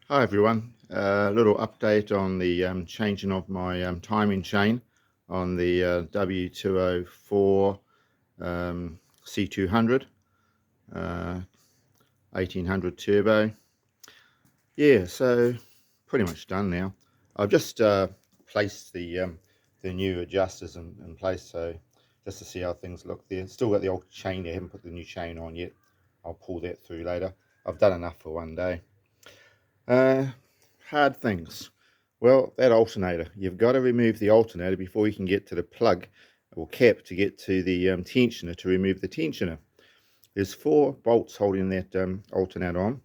Hi everyone, a little update on the changing of my timing chain on the W204 C200 1800 turbo. Yeah, so pretty much done now. I've just placed the new adjusters in place, so just to see how things look there. Still got the old chain there, haven't put the new chain on yet. I'll pull that through later. I've done enough for one day. Uh, Hard things. Well, that alternator. You've got to remove the alternator before you can get to the plug or cap to get to the tensioner to remove the tensioner. There's 4 bolts holding that alternator on.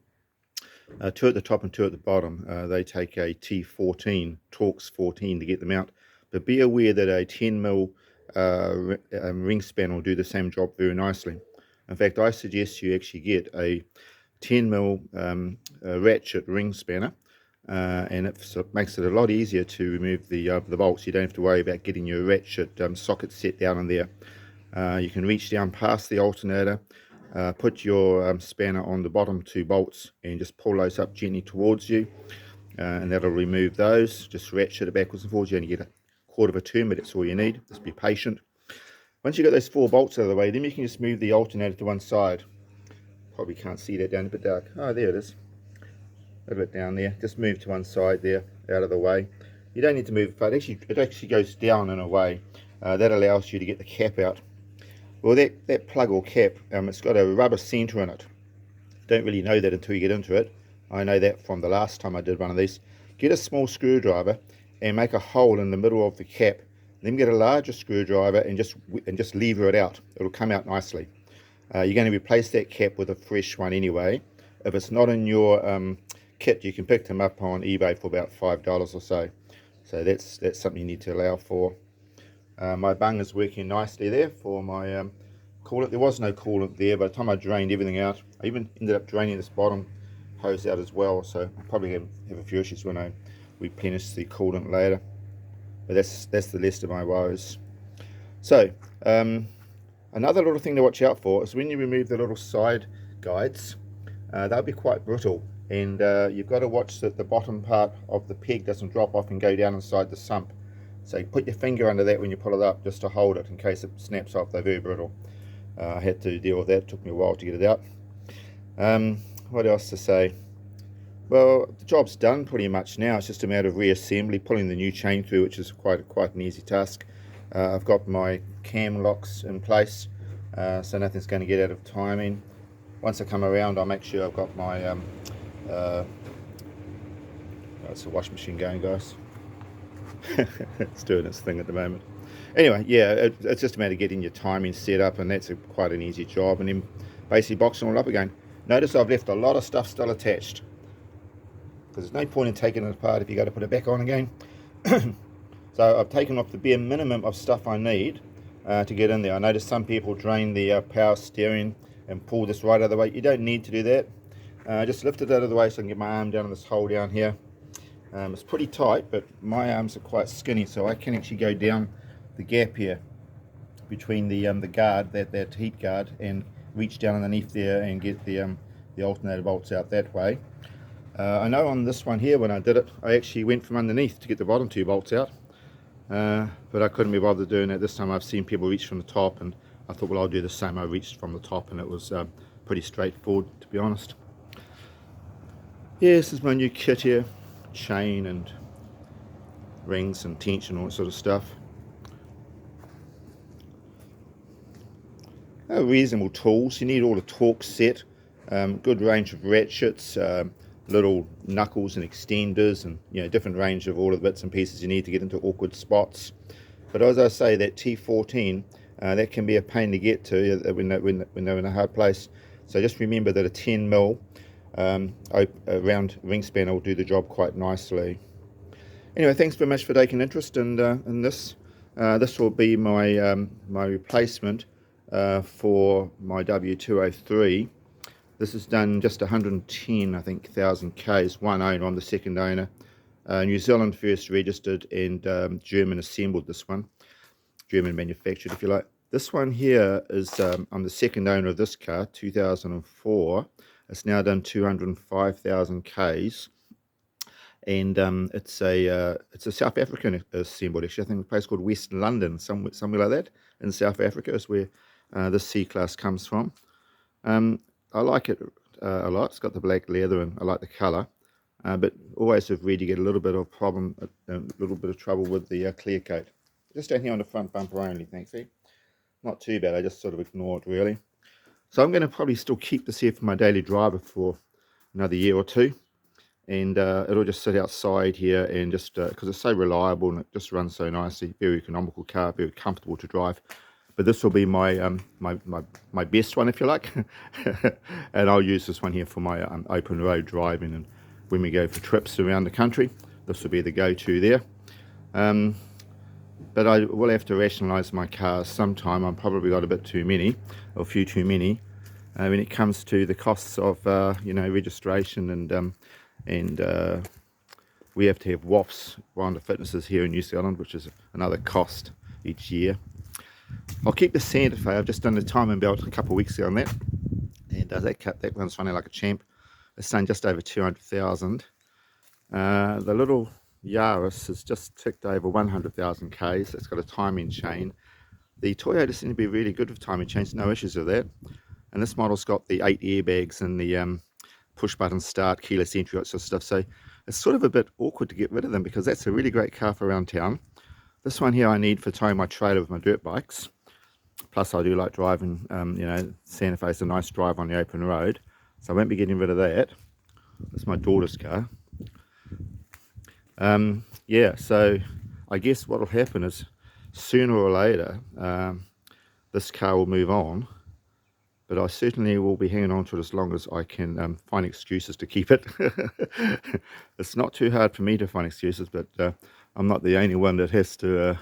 2 at the top and 2 at the bottom. They take a T14, Torx 14 to get them out. But be aware that a 10mm ring span will do the same job very nicely. In fact, I suggest you actually get a 10mm ratchet ring spanner, and it makes it a lot easier to remove the bolts. You don't have to worry about getting your ratchet socket set down in there. You can reach down past the alternator, put your spanner on the bottom 2 bolts and just pull those up gently towards you, and that'll remove those. Just ratchet it backwards and forwards. You only get a quarter of a turn, but that's all you need. Just be patient. Once you've got those 4 bolts out of the way, then you can just move the alternator to one side. Probably can't see that down a bit dark. Oh, there it is. A little bit down there. Just move to one side there, out of the way. You don't need to move it far. It actually goes down in a way. That allows you to get the cap out. Well, that plug or cap, it's got a rubber center in it. Don't really know that until you get into it. I know that from the last time I did one of these. Get a small screwdriver and make a hole in the middle of the cap. Then get a larger screwdriver and just lever it out. It'll come out nicely. You're going to replace that cap with a fresh one anyway. If it's not in your kit, you can pick them up on eBay for about $5 or so. So that's something you need to allow for. My bung is working nicely there for my coolant. There was no coolant there. By the time I drained everything out, I even ended up draining this bottom hose out as well. So I'll probably have a few issues when I replenish the coolant later. But that's the least of my woes. So another little thing to watch out for is when you remove the little side guides, they'll be quite brittle, and you've got to watch that the bottom part of the peg doesn't drop off and go down inside the sump. So you put your finger under that when you pull it up just to hold it in case it snaps off. They're very brittle. I had to deal with that. It took me a while to get it out. What else to say? Well, the job's done pretty much now. It's just a matter of reassembly, pulling the new chain through, which is quite an easy task. I've got my cam locks in place, so nothing's going to get out of timing. Once I come around, I'll make sure I've got my it's a washing machine going, guys. It's doing its thing at the moment. Anyway, yeah, it's just a matter of getting your timing set up, and that's quite an easy job, and then basically boxing it all up again. Notice I've left a lot of stuff still attached, because there's no point in taking it apart if you got to put it back on again. So I've taken off the bare minimum of stuff I need to get in there. I noticed some people drain the power steering and pull this right out of the way. You don't need to do that. Just lift it out of the way so I can get my arm down in this hole down here. It's pretty tight, but my arms are quite skinny, so I can actually go down the gap here between the guard, that heat guard, and reach down underneath there and get the alternator bolts out that way. I know on this one here, when I did it, I actually went from underneath to get the bottom 2 bolts out, but I couldn't be bothered doing it this time. I've seen people reach from the top, and I thought, well, I'll do the same. I reached from the top, and it was pretty straightforward, to be honest. Yeah, this is my new kit here. Chain and rings and tension, all that sort of stuff. Reasonable tools. You need all the torque set, good range of ratchets, little knuckles and extenders, and different range of all of the bits and pieces you need to get into awkward spots. But as I say, that T14 that can be a pain to get to when they're in a hard place. So just remember that a 10mm round ring spanner will do the job quite nicely. Anyway, thanks very much for taking interest in this. This will be my my replacement for my W203. This is done just 110, I think, thousand Ks, one owner. I'm the second owner. New Zealand first registered, and German assembled this one. German manufactured, if you like. This one here is, I'm the second owner of this car, 2004. It's now done 205,000 Ks. and it's a South African assembled. Actually, I think a place called West London, somewhere like that in South Africa is where this C-Class comes from. I like it a lot. It's got the black leather and I like the colour, but always have read you get a little bit of problem, a little bit of trouble with the clear coat. Just down here on the front bumper only, thanks. See, not too bad. I just sort of ignore it really. So I'm going to probably still keep this here for my daily driver for another year or two, and it'll just sit outside here and just because it's so reliable and it just runs so nicely. Very economical car, very comfortable to drive. But this will be my my best one, if you like, and I'll use this one here for my open road driving, and when we go for trips around the country, this will be the go-to there. But I will have to rationalise my cars sometime. I've probably got a bit too many, or a few too many, when it comes to the costs of you know, registration and we have to have WOFs, Wild Fitnesses here in New Zealand, which is another cost each year. I'll keep the Santa Fe. I've just done the timing belt a couple of weeks ago on that, and that one's running like a champ. It's done just over 200,000. The little Yaris has just ticked over 100,000 Ks. It's got a timing chain. The Toyota seem to be really good with timing chains, no issues with that. And this model's got the 8 airbags and the push button start, keyless entry, that sort of stuff. So it's sort of a bit awkward to get rid of them because that's a really great car for around town. This one here I need for towing my trailer with my dirt bikes. Plus I do like driving, you know, Santa Fe's a nice drive on the open road. So I won't be getting rid of that. That's my daughter's car. Yeah, so I guess what will happen is sooner or later this car will move on, but I certainly will be hanging on to it as long as I can find excuses to keep it. It's not too hard for me to find excuses, but I'm not the only one that has to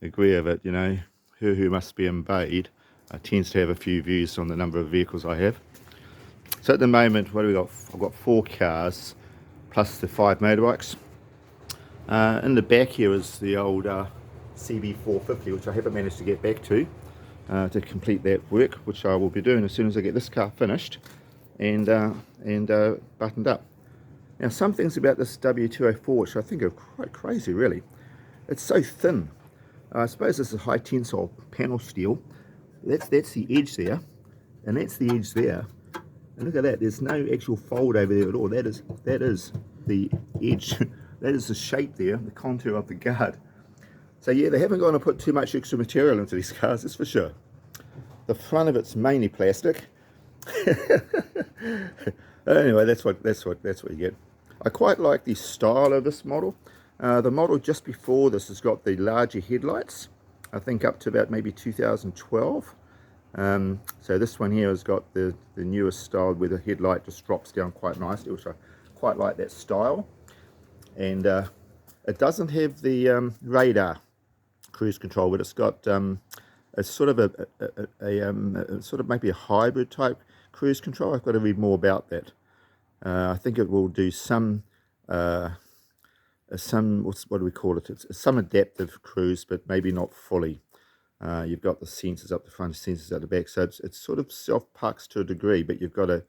agree with it. You know, who must be obeyed tends to have a few views on the number of vehicles I have. So at the moment, what do we got? I've got 4 cars plus the 5 motorbikes. In the back here is the old CB450, which I haven't managed to get back to complete that work, which I will be doing as soon as I get this car finished and buttoned up. Now, some things about this W204, which I think are quite crazy, really. It's so thin. I suppose this is high tensile panel steel. That's the edge there, and that's the edge there. And look at that. There's no actual fold over there at all. That is the edge. That is the shape there, the contour of the guard. So yeah, they haven't gone to put too much extra material into these cars, that's for sure. The front of it's mainly plastic. Anyway, that's what you get. I quite like the style of this model. The model just before this has got the larger headlights, I think up to about maybe 2012. So this one here has got the newest style where the headlight just drops down quite nicely, which I quite like that style. And it doesn't have the radar cruise control, but it's got it's sort of a sort of maybe a hybrid type cruise control. I've got to read more about that. I think it will do some what do we call it? It's some adaptive cruise, but maybe not fully. You've got the sensors up the front, sensors at the back, so it's sort of self-parks to a degree, but you've got to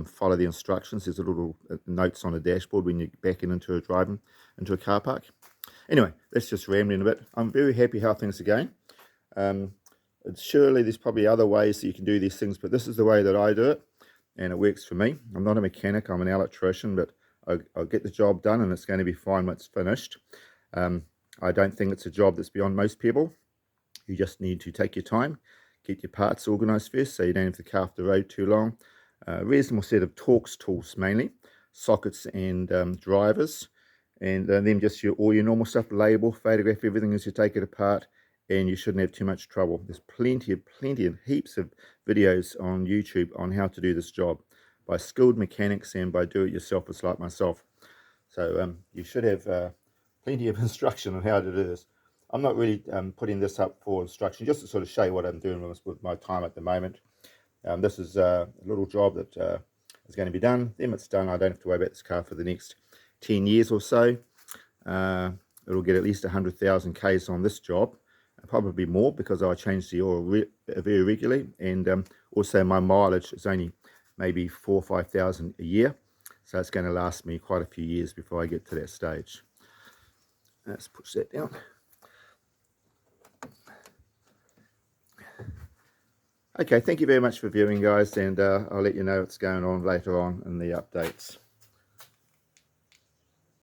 follow the instructions. There's a little notes on the dashboard when you're backing into a car park. Anyway, that's just rambling a bit. I'm very happy how things are going. Surely there's probably other ways that you can do these things, but this is the way that I do it, and it works for me. I'm not a mechanic, I'm an electrician, but I'll get the job done and it's going to be fine when it's finished. I don't think it's a job that's beyond most people. You just need to take your time, get your parts organised first so you don't have the car off the road too long. Reasonable set of Torx tools mainly, sockets and drivers, and then just all your normal stuff, label, photograph everything as you take it apart, and you shouldn't have too much trouble. There's plenty of heaps of videos on YouTube on how to do this job by skilled mechanics and by do-it-yourselfers like myself. So you should have plenty of instruction on how to do this. I'm not really putting this up for instruction, just to sort of show you what I'm doing with my time at the moment. This is a little job that is going to be done. Then it's done. I don't have to worry about this car for the next 10 years or so. It'll get at least 100,000 Ks on this job, probably more because I change the oil very regularly, and also my mileage is only maybe 4,000 or 5,000 a year. So it's going to last me quite a few years before I get to that stage. Let's push that down. Okay, thank you very much for viewing, guys, and I'll let you know what's going on later on in the updates.